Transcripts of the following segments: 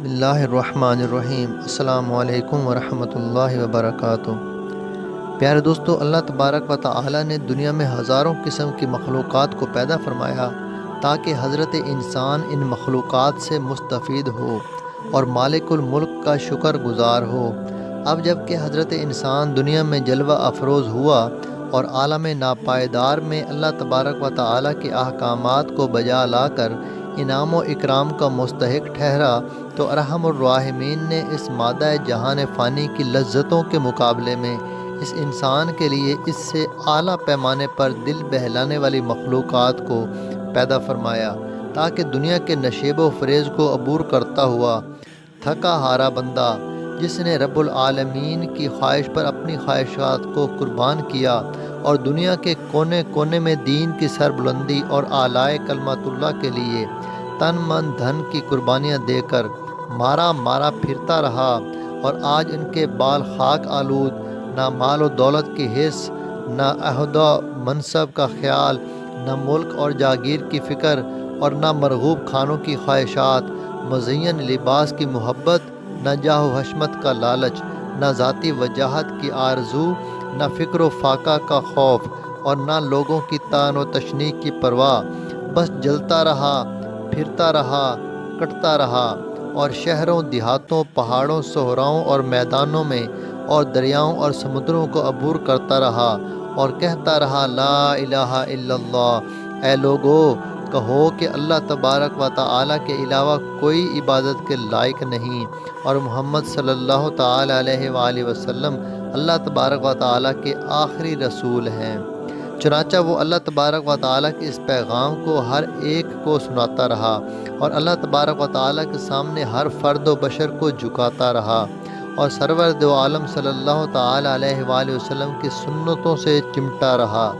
بسم اللہ الرحمن الرحیم۔ السلام علیکم ورحمۃ اللہ وبرکاتہ۔ پیارے دوستو، اللہ تبارک و تعالی نے دنیا میں ہزاروں قسم کی مخلوقات کو پیدا فرمایا تاکہ حضرت انسان ان مخلوقات سے مستفید ہو اور مالک الملک کا شکر گزار ہو۔ اب جب کہ حضرت انسان دنیا میں جلوہ افروز ہوا اور عالم ناپائیدار میں اللہ تبارک و تعالی کے احکامات کو بجا لا کر انعام و اکرام کا مستحق ٹھہرا، تو ارحم الراحمین نے اس مادہ جہان فانی کی لذتوں کے مقابلے میں اس انسان کے لیے اس سے اعلیٰ پیمانے پر دل بہلانے والی مخلوقات کو پیدا فرمایا تاکہ دنیا کے نشیب و فریب کو عبور کرتا ہوا تھکا ہارا بندہ، جس نے رب العالمین کی خواہش پر اپنی خواہشات کو قربان کیا اور دنیا کے کونے کونے میں دین کی سربلندی اور اعلاء کلمت اللہ کے لیے تن من دھن کی قربانیاں دے کر مارا مارا پھرتا رہا، اور آج ان کے بال خاک آلود، نہ مال و دولت کی حس، نہ عہدہ منصب کا خیال، نہ ملک اور جاگیر کی فکر، اور نہ مرغوب کھانوں کی خواہشات، مزین لباس کی محبت، نہ جاہ و حشمت کا لالچ، نہ ذاتی وجاہت کی آرزو، نہ فکر و فاقہ کا خوف، اور نہ لوگوں کی طعن و تشنیع کی پرواہ۔ بس جلتا رہا، پھرتا رہا، کٹتا رہا، اور شہروں دیہاتوں، پہاڑوں، صحراؤں اور میدانوں میں اور دریاؤں اور سمندروں کو عبور کرتا رہا اور کہتا رہا، لا الہ الا اللہ۔ اے لوگو، کہو کہ اللہ تبارک و تعالی کے علاوہ کوئی عبادت کے لائق نہیں، اور محمد صلی اللہ تعالی علیہ وآلہ وسلم اللہ تبارک و تعالی کے آخری رسول ہیں۔ چنانچہ وہ اللہ تبارک و تعالی کے اس پیغام کو ہر ایک کو سناتا رہا اور اللہ تبارک و تعالی کے سامنے ہر فرد و بشر کو جھکاتا رہا، اور سرور دو عالم صلی اللہ تعالی علیہ وآلہ وسلم کی سنتوں سے چمٹا رہا،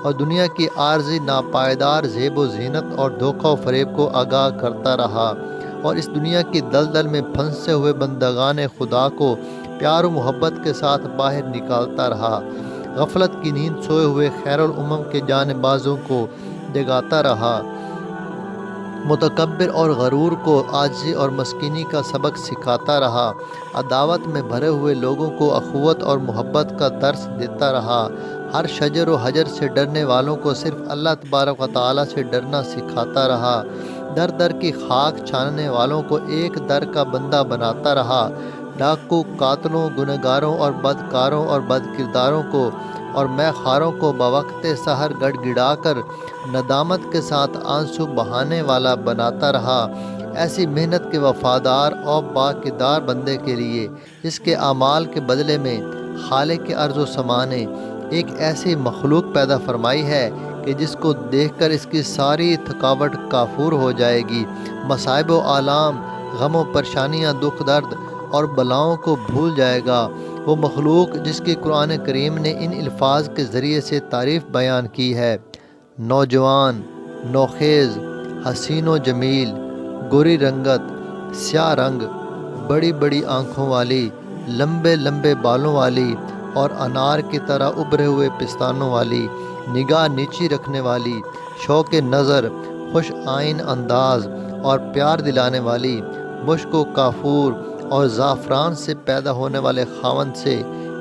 اور دنیا کی عارضی ناپائیدار زیب و زینت اور دھوکہ و فریب کو آگاہ کرتا رہا، اور اس دنیا کی دلدل میں پھنسے ہوئے بندگان خدا کو پیار و محبت کے ساتھ باہر نکالتا رہا، غفلت کی نیند سوئے ہوئے خیر الامم کے جانبازوں کو جگاتا رہا، متکبر اور غرور کو عاجزی اور مسکینی کا سبق سکھاتا رہا، عداوت میں بھرے ہوئے لوگوں کو اخوت اور محبت کا درس دیتا رہا، ہر شجر و حجر سے ڈرنے والوں کو صرف اللہ تبارک و تعالی سے ڈرنا سکھاتا رہا، در در کی خاک چھاننے والوں کو ایک در کا بندہ بناتا رہا، ڈاکو، قاتلوں، گنہگاروں اور بدکاروں اور بد کرداروں کو اور مے خواروں کو بوقت سحر گڑ گڑا کر ندامت کے ساتھ آنسو بہانے والا بناتا رہا، ایسی محنت کے وفادار اور باقیدار بندے کے لیے اس کے اعمال کے بدلے میں خالق ارض و سما نے ایک ایسی مخلوق پیدا فرمائی ہے کہ جس کو دیکھ کر اس کی ساری تھکاوٹ کافور ہو جائے گی، مصائب و آلام، غم و پریشانیاں، دکھ درد اور بلاؤں کو بھول جائے گا۔ وہ مخلوق جس کی قرآن کریم نے ان الفاظ کے ذریعے سے تعریف بیان کی ہے: نوجوان، نوخیز، حسین و جمیل، گوری رنگت، سیاہ رنگ، بڑی بڑی آنکھوں والی، لمبے لمبے بالوں والی اور انار کی طرح ابھرے ہوئے پستانوں والی، نگاہ نیچی رکھنے والی، شوق نظر، خوش آئین انداز اور پیار دلانے والی، مشک و کافور اور زعفران سے پیدا ہونے والے خاوند سے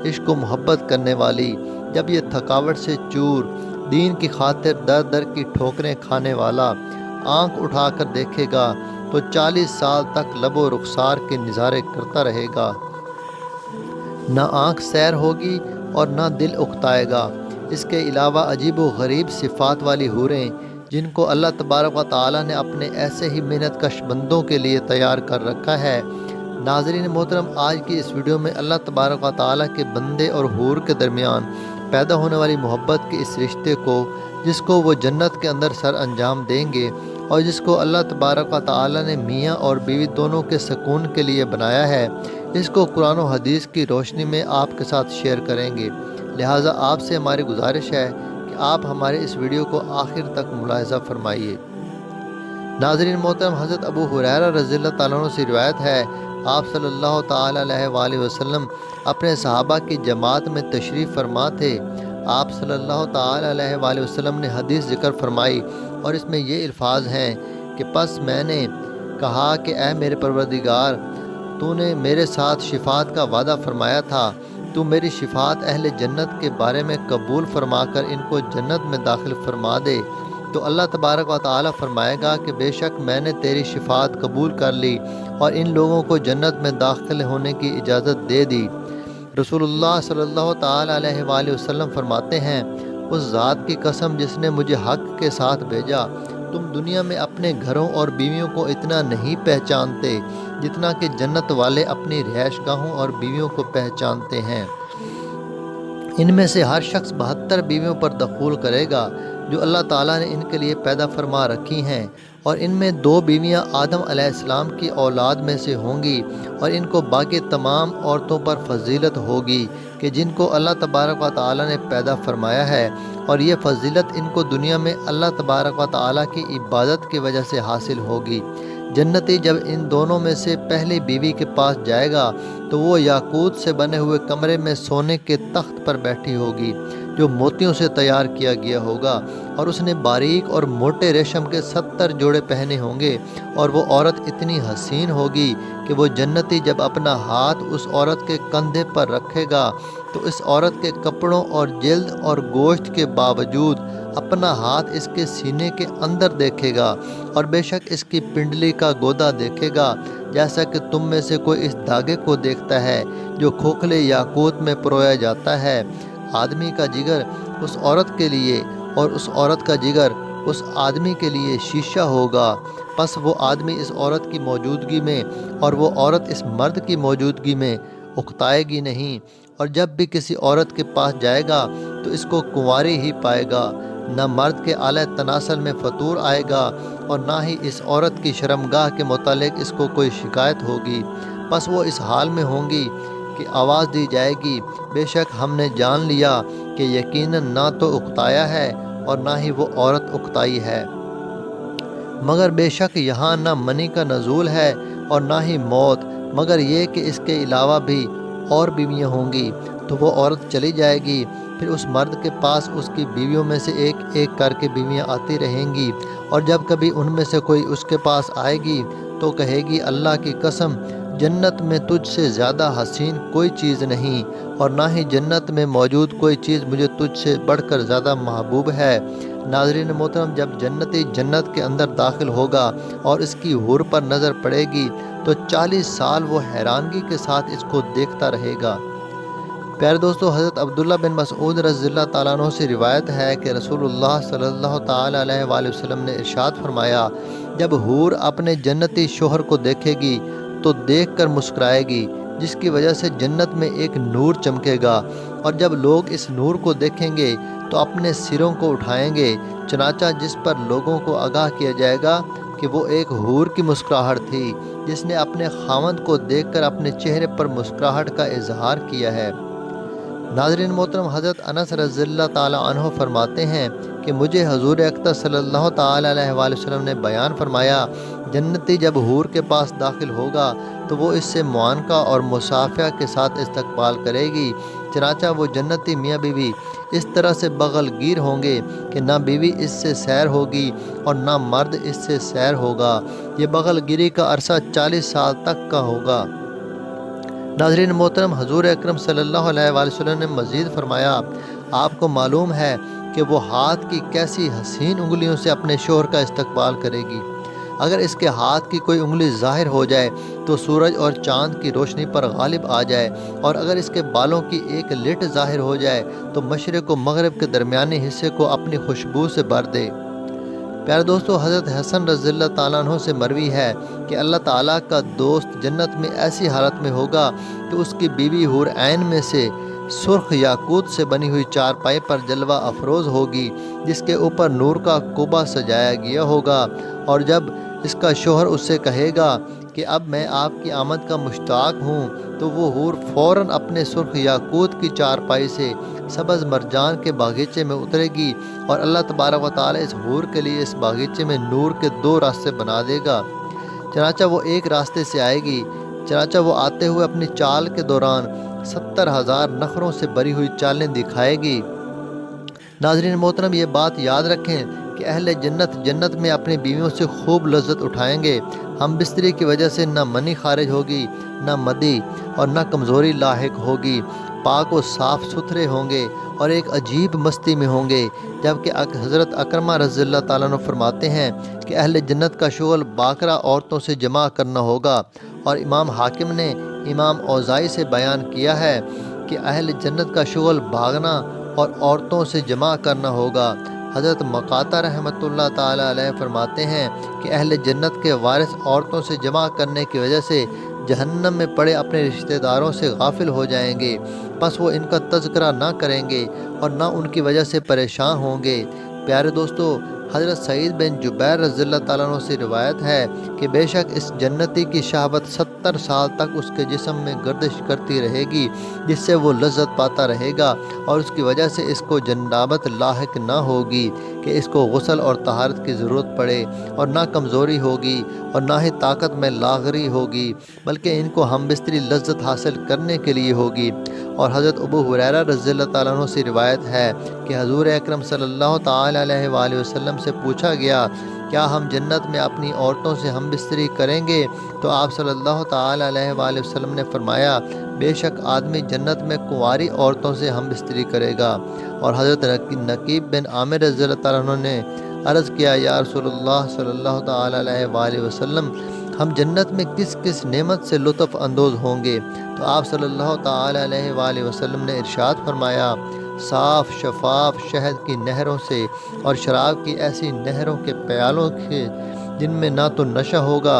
عشق و محبت کرنے والی، جب یہ تھکاوٹ سے چور، دین کی خاطر در در کی ٹھوکریں کھانے والا آنکھ اٹھا کر دیکھے گا تو 40 سال تک لب و رخسار کے نظارے کرتا رہے گا، نہ آنکھ سیر ہوگی اور نہ دل اکتائے گا۔ اس کے علاوہ عجیب و غریب صفات والی حوریں جن کو اللہ تبارک و تعالی نے اپنے ایسے ہی محنت کش بندوں کے لیے تیار کر رکھا ہے۔ ناظرین محترم، آج کی اس ویڈیو میں اللہ تبارک و تعالی کے بندے اور حور کے درمیان پیدا ہونے والی محبت کے اس رشتے کو، جس کو وہ جنت کے اندر سر انجام دیں گے اور جس کو اللہ تبارک و تعالی نے میاں اور بیوی دونوں کے سکون کے لیے بنایا ہے، اس کو قرآن و حدیث کی روشنی میں آپ کے ساتھ شیئر کریں گے۔ لہٰذا آپ سے ہماری گزارش ہے کہ آپ ہمارے اس ویڈیو کو آخر تک ملاحظہ فرمائیے۔ ناظرین محترم، حضرت ابو ہریرہ رضی اللہ تعالیٰ عنہ سے روایت ہے، آپ صلی اللہ تعالی علیہ وآلہ وسلم اپنے صحابہ کی جماعت میں تشریف فرما تھے۔ آپ صلی اللہ تعالی علیہ وآلہ وسلم نے حدیث ذکر فرمائی اور اس میں یہ الفاظ ہیں کہ پس میں نے کہا کہ اے میرے پروردگار، تو نے میرے ساتھ شفاعت کا وعدہ فرمایا تھا، تو میری شفاعت اہل جنت کے بارے میں قبول فرما کر ان کو جنت میں داخل فرما دے۔ تو اللہ تبارک و تعالیٰ فرمائے گا کہ بے شک میں نے تیری شفاعت قبول کر لی اور ان لوگوں کو جنت میں داخل ہونے کی اجازت دے دی۔ رسول اللہ صلی اللہ تعالیٰ علیہ وآلہ وسلم فرماتے ہیں، اس ذات کی قسم جس نے مجھے حق کے ساتھ بھیجا، تم دنیا میں اپنے گھروں اور بیویوں کو اتنا نہیں پہچانتے جتنا کہ جنت والے اپنی رہائش گاہوں اور بیویوں کو پہچانتے ہیں۔ ان میں سے ہر شخص 72 بیویوں پر دخول کرے گا جو اللہ تعالیٰ نے ان کے لیے پیدا فرما رکھی ہیں، اور ان میں 2 بیویاں آدم علیہ السلام کی اولاد میں سے ہوں گی، اور ان کو باقی تمام عورتوں پر فضیلت ہوگی کہ جن کو اللہ تبارک و تعالیٰ نے پیدا فرمایا ہے، اور یہ فضیلت ان کو دنیا میں اللہ تبارک و تعالیٰ کی عبادت کی وجہ سے حاصل ہوگی۔ جنتی جب ان دونوں میں سے پہلی بیوی کے پاس جائے گا تو وہ یاقوت سے بنے ہوئے کمرے میں سونے کے تخت پر بیٹھی ہوگی جو موتیوں سے تیار کیا گیا ہوگا، اور اس نے باریک اور موٹے ریشم کے 70 جوڑے پہنے ہوں گے، اور وہ عورت اتنی حسین ہوگی کہ وہ جنتی جب اپنا ہاتھ اس عورت کے کندھے پر رکھے گا تو اس عورت کے کپڑوں اور جلد اور گوشت کے باوجود اپنا ہاتھ اس کے سینے کے اندر دیکھے گا، اور بے شک اس کی پنڈلی کا گودا دیکھے گا، جیسا کہ تم میں سے کوئی اس دھاگے کو دیکھتا ہے جو کھوکھلے یاقوت میں پرویا جاتا ہے۔ آدمی کا جگر اس عورت کے لیے اور اس عورت کا جگر اس آدمی کے لیے شیشہ ہوگا، پس وہ آدمی اس عورت کی موجودگی میں اور وہ عورت اس مرد کی موجودگی میں اکتائے گی نہیں، اور جب بھی کسی عورت کے پاس جائے گا تو اس کو کنواری ہی پائے گا، نہ مرد کے اعلی تناسل میں فطور آئے گا، اور نہ ہی اس عورت کی شرمگاہ کے متعلق اس کو کوئی شکایت ہوگی۔ پس وہ اس حال میں ہوں گی کہ آواز دی جائے گی، بے شک ہم نے جان لیا کہ یقیناً نہ تو اکتایا ہے اور نہ ہی وہ عورت اکتائی ہے، مگر بے شک یہاں نہ منی کا نزول ہے اور نہ ہی موت، مگر یہ کہ اس کے علاوہ بھی اور بیویاں ہوں گی۔ تو وہ عورت چلی جائے گی، پھر اس مرد کے پاس اس کی بیویوں میں سے ایک ایک کر کے بیویاں آتی رہیں گی، اور جب کبھی ان میں سے کوئی اس کے پاس آئے گی تو کہے گی، اللہ کی قسم جنت میں تجھ سے زیادہ حسین کوئی چیز نہیں، اور نہ ہی جنت میں موجود کوئی چیز مجھے تجھ سے بڑھ کر زیادہ محبوب ہے۔ ناظرین محترم، جب جنتی جنت کے اندر داخل ہوگا اور اس کی حور پر نظر پڑے گی تو 40 سال وہ حیرانگی کے ساتھ اس کو دیکھتا رہے گا۔ پیارے دوستو، حضرت عبداللہ بن مسعود رضی اللہ تعالیٰ عنہ سے روایت ہے کہ رسول اللہ صلی اللہ تعالیٰ علیہ وآلہ وسلم نے ارشاد فرمایا، جب حور اپنے جنتی شوہر کو دیکھے گی تو دیکھ کر مسکرائے گی، جس کی وجہ سے جنت میں ایک نور چمکے گا، اور جب لوگ اس نور کو دیکھیں گے تو اپنے سروں کو اٹھائیں گے، چنانچہ جس پر لوگوں کو آگاہ کیا جائے گا کہ وہ ایک حور کی مسکراہٹ تھی جس نے اپنے خاوند کو دیکھ کر اپنے چہرے پر مسکراہٹ کا اظہار کیا ہے۔ ناظرین محترم، حضرت انس رضی اللہ تعالیٰ عنہ فرماتے ہیں کہ مجھے حضور اقدس صلی اللہ تعالیٰ علیہ وآلہ وسلم نے بیان فرمایا، جنتی جب حور کے پاس داخل ہوگا تو وہ اس سے معانقہ اور مصافحہ کے ساتھ استقبال کرے گی، چنانچہ وہ جنتی میاں بیوی اس طرح سے بغل گیر ہوں گے کہ نہ بیوی اس سے سیر ہوگی اور نہ مرد اس سے سیر ہوگا۔ یہ بغل گیری کا عرصہ 40 سال تک کا ہوگا۔ ناظرین محترم، حضور اکرم صلی اللہ علیہ وآلہ وسلم نے مزید فرمایا، آپ کو معلوم ہے کہ وہ ہاتھ کی کیسی حسین انگلیوں سے اپنے شوہر کا استقبال کرے گی۔ اگر اس کے ہاتھ کی کوئی انگلی ظاہر ہو جائے تو سورج اور چاند کی روشنی پر غالب آ جائے، اور اگر اس کے بالوں کی ایک لٹ ظاہر ہو جائے تو مشرق و مغرب کے درمیانی حصے کو اپنی خوشبو سے بھر دے۔ پیارے دوستو، حضرت حسن رضی اللہ تعالیٰ عنہ سے مروی ہے کہ اللہ تعالیٰ کا دوست جنت میں ایسی حالت میں ہوگا کہ اس کی بیوی حور عین میں سے سرخ یاقوت سے بنی ہوئی چارپائی پر جلوہ افروز ہوگی جس کے اوپر نور کا کوبہ سجایا گیا ہوگا، اور جب اس کا شوہر اس سے کہے گا کہ اب میں آپ کی آمد کا مشتاق ہوں تو وہ حور فوراً اپنے سرخ یاقوت کی چارپائی سے سبز مرجان کے باغیچے میں اترے گی، اور اللہ تبارک و تعالیٰ اس حور کے لیے اس باغیچے میں نور کے 2 راستے بنا دے گا، چنانچہ وہ ایک راستے سے آئے گی، چنانچہ وہ آتے ہوئے اپنی چال کے دوران 70,000 نخروں سے بری ہوئی چالیں دکھائے گی۔ ناظرین محترم، یہ بات یاد رکھیں کہ اہل جنت جنت میں اپنی بیویوں سے خوب لذت اٹھائیں گے۔ ہم بستری کی وجہ سے نہ منی خارج ہوگی، نہ مدی اور نہ کمزوری لاحق ہوگی، پاک و صاف ستھرے ہوں گے اور ایک عجیب مستی میں ہوں گے۔ جبکہ حضرت اکرمہ رضی اللہ تعالیٰ عنہ فرماتے ہیں کہ اہل جنت کا شغل باکرہ عورتوں سے جمع کرنا ہوگا، اور امام حاکم نے امام اوزاعی سے بیان کیا ہے کہ اہل جنت کا شغل بھاگنا اور عورتوں سے جمع کرنا ہوگا۔ حضرت مقاتہ رحمۃ اللہ تعالیٰ علیہ فرماتے ہیں کہ اہل جنت کے وارث عورتوں سے جمع کرنے کی وجہ سے جہنم میں پڑے اپنے رشتہ داروں سے غافل ہو جائیں گے، پس وہ ان کا تذکرہ نہ کریں گے اور نہ ان کی وجہ سے پریشان ہوں گے۔ پیارے دوستو، حضرت سعید بن جبیر رضی اللہ تعالیٰ عنہ سے روایت ہے کہ بے شک اس جنتی کی شہوت 70 سال تک اس کے جسم میں گردش کرتی رہے گی، جس سے وہ لذت پاتا رہے گا، اور اس کی وجہ سے اس کو جنابت لاحق نہ ہوگی کہ اس کو غسل اور طہارت کی ضرورت پڑے، اور نہ کمزوری ہوگی اور نہ ہی طاقت میں لاغری ہوگی، بلکہ ان کو ہم بستری لذت حاصل کرنے کے لیے ہوگی۔ اور حضرت ابو ہریرہ رضی اللہ تعالیٰ عنہ سے روایت ہے کہ حضور اکرم صلی اللہ تعالیٰ علیہ وآلہ وسلم سے پوچھا گیا، کیا ہم جنت میں اپنی عورتوں سے ہم بستری کریں گے؟ تو آپ صلی اللہ تعالیٰ علیہ وآلہ وسلم نے فرمایا، بے شک آدمی جنت میں کنواری عورتوں سے ہم بستری کرے گا۔ اور حضرت نقیب بن عامر رضی اللہ تعالیٰ عنہ نے عرض کیا، یا رسول اللہ صلی اللہ تعالیٰ علیہ وآلہ وسلم، ہم جنت میں کس کس نعمت سے لطف اندوز ہوں گے؟ تو آپ صلی اللہ تعالیٰ علیہ وآلہ وسلم نے ارشاد فرمایا، صاف شفاف شہد کی نہروں سے اور شراب کی ایسی نہروں کے پیالوں کے جن میں نہ تو نشہ ہوگا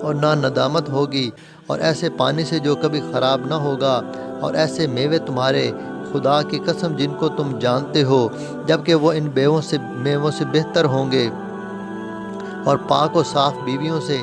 اور نہ ندامت ہوگی، اور ایسے پانی سے جو کبھی خراب نہ ہوگا، اور ایسے میوے تمہارے خدا کی قسم جن کو تم جانتے ہو، جبکہ وہ ان میووں سے بہتر ہوں گے، اور پاک و صاف بیویوں سے۔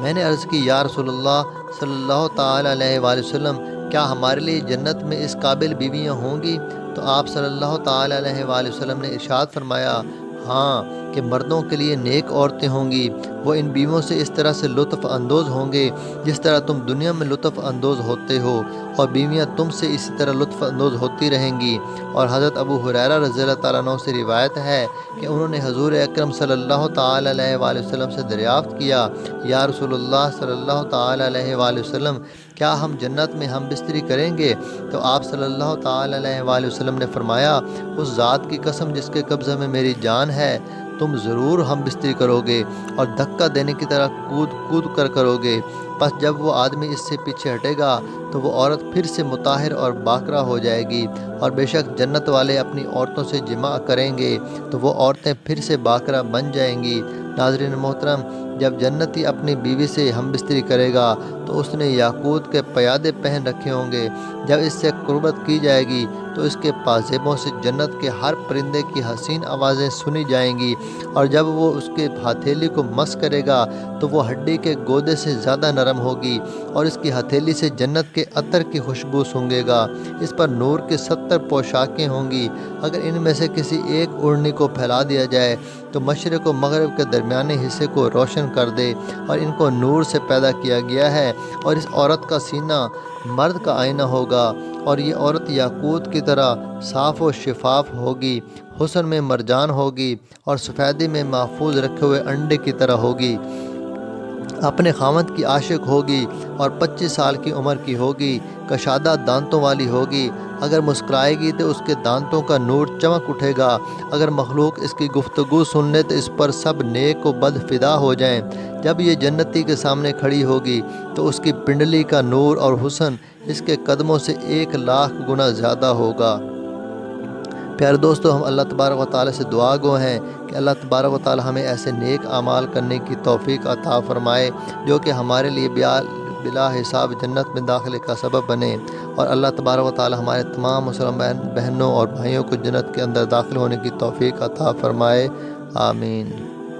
میں نے عرض کی، یا رسول اللہ صلی اللہ تعالیٰ علیہ وآلہ وسلم، کیا ہمارے لیے جنت میں اس قابل بیویاں ہوں گی؟ تو آپ صلی اللہ تعالیٰ علیہ وآلہ وسلم نے ارشاد فرمایا، ہاں، کہ مردوں کے لیے نیک عورتیں ہوں گی، وہ ان بیویوں سے اس طرح سے لطف اندوز ہوں گے جس طرح تم دنیا میں لطف اندوز ہوتے ہو، اور بیویاں تم سے اسی طرح لطف اندوز ہوتی رہیں گی۔ اور حضرت ابو ہریرہ رضی اللہ تعالیٰ عنہ سے روایت ہے کہ انہوں نے حضور اکرم صلی اللہ تعالیٰ علیہ وآلہ وسلم سے دریافت کیا، یا رسول اللہ صلی اللہ تعالیٰ علیہ وآلہ وسلم، کیا ہم جنت میں ہم بستری کریں گے؟ تو آپ صلی اللہ تعالیٰ علیہ وآلہ وسلم نے فرمایا، اس ذات کی قسم جس کے قبضہ میں میری جان ہے، تم ضرور ہم بستری کرو گے، اور دھکا دینے کی طرح کود کود کر کرو گے۔ پس جب وہ آدمی اس سے پیچھے ہٹے گا تو وہ عورت پھر سے مطہر اور باکرہ ہو جائے گی، اور بے شک جنت والے اپنی عورتوں سے جمع کریں گے تو وہ عورتیں پھر سے باکرہ بن جائیں گی۔ ناظرین محترم، جب جنتی اپنی بیوی سے ہم بستری کرے گا تو اس نے یاقوت کے پیادے پہن رکھے ہوں گے، جب اس سے قربت کی جائے گی تو اس کے پازیبوں سے جنت کے ہر پرندے کی حسین آوازیں سنی جائیں گی، اور جب وہ اس کے ہتھیلی کو مس کرے گا تو وہ ہڈی کے گودے سے زیادہ نرم ہوگی، اور اس کی ہتھیلی سے جنت کے عطر کی خوشبو سونگھے گا۔ اس پر نور کی 70 پوشاکیں ہوں گی، اگر ان میں سے کسی ایک اوڑھنی کو پھیلا دیا جائے تو مشرق و مغرب کے درمیانی حصے کو روشن کر دے، اور ان کو نور سے پیدا کیا گیا ہے، اور اس عورت کا سینہ مرد کا آئینہ ہوگا، اور یہ عورت یاقوت کی طرح صاف و شفاف ہوگی، حسن میں مرجان ہوگی، اور سفیدی میں محفوظ رکھے ہوئے انڈے کی طرح ہوگی، اپنے خاوند کی عاشق ہوگی، اور 25 سال کی عمر کی ہوگی، کشادہ دانتوں والی ہوگی، اگر مسکرائے گی تو اس کے دانتوں کا نور چمک اٹھے گا، اگر مخلوق اس کی گفتگو سن لے تو اس پر سب نیک و بد فدا ہو جائیں۔ جب یہ جنتی کے سامنے کھڑی ہوگی تو اس کی پنڈلی کا نور اور حسن اس کے قدموں سے 1,00,000 گنا زیادہ ہوگا۔ پیارے دوستو، ہم اللہ تبارک و تعالیٰ سے دعا گو ہیں کہ اللہ تبارک و تعالیٰ ہمیں ایسے نیک اعمال کرنے کی توفیق عطا فرمائے جو کہ ہمارے لیے بلا حساب جنت میں داخلے کا سبب بنے، اور اللہ تبارک و تعالیٰ ہمارے تمام مسلم بہنوں اور بھائیوں کو جنت کے اندر داخل ہونے کی توفیق عطا فرمائے، آمین۔